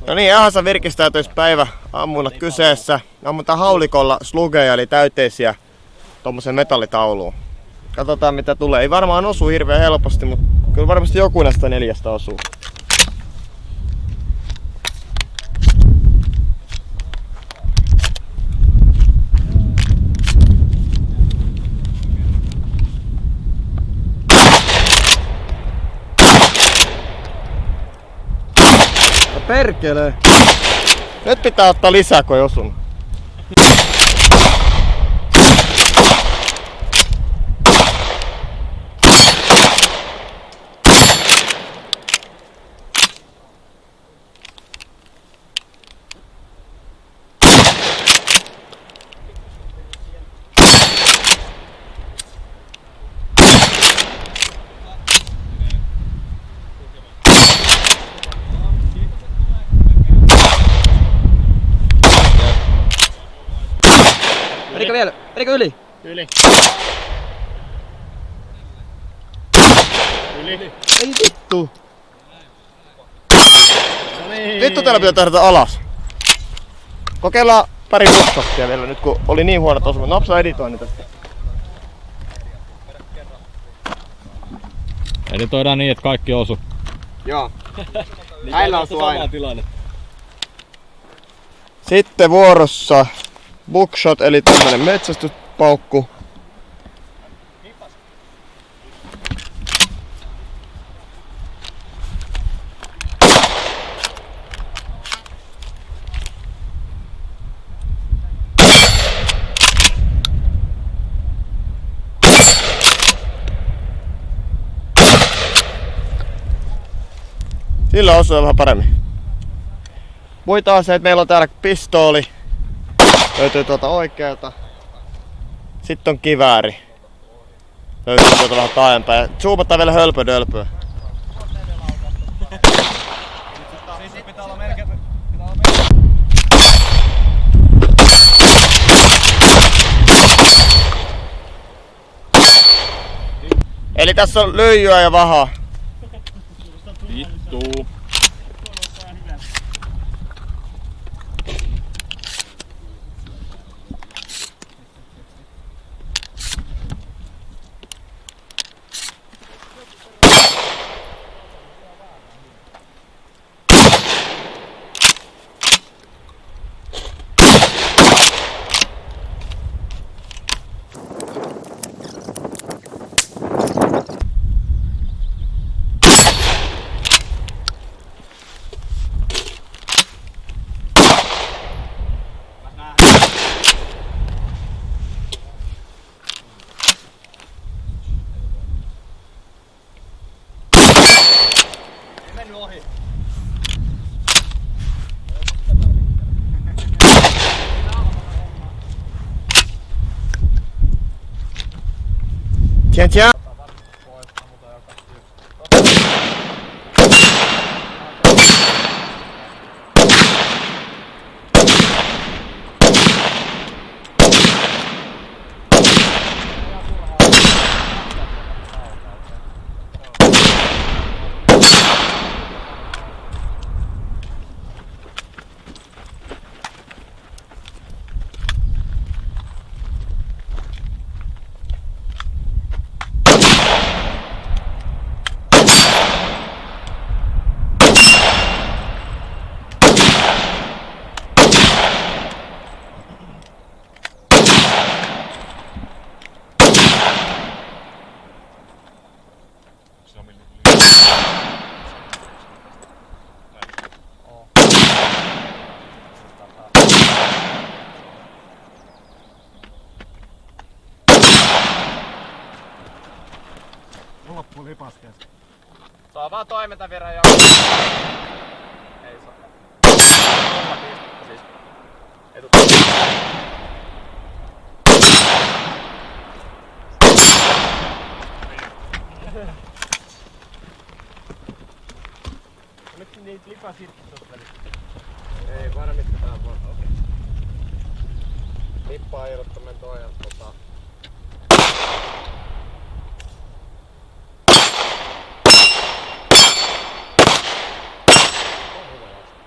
No niin, Ehasa virkistäytymispäivä ammunut kyseessä. Ammutaan haulikolla slugeja eli täyteisiä tommoseen metallitauluun. Katsotaan mitä tulee. Ei varmaan osu hirveän helposti, mutta kyllä varmasti joku näistä 4 osuu. Perkele! Nyt pitää ottaa lisää, kun ei osunut. Menikö vielä? Menikö yli? Yli. Yli. Ei vittu! No niin. Vittu täällä pitää tehdä alas. Kokeillaan pari putkottia vielä nyt kun oli niin huonot osumat. Napsa editoinnin tästä. Editoidaan niin, että kaikki osu. Joo. Näillä osuu aina. Sitten vuorossa bookshot eli tämmönen metsästyspaukku. Sillä osuu vähän paremmin. Muita aseita meillä on täällä pistooli. Löytyy tuolta oikealta. Sitten on kivääri. Löytyy tuolta vähän taaempaa. Ja zoomataan vielä hölpödölpöä. Eli tässä on lyijyä ja vahaa. Vittu. Tiens, tiens. Loppu lipaskesta. Saa vaan toimintavirran jo. Ei saa. Siis. Nyt niitä lipasitkin tuossa välissä. Ei varmistetaan vaan. Lippaa irrottaminen toi ja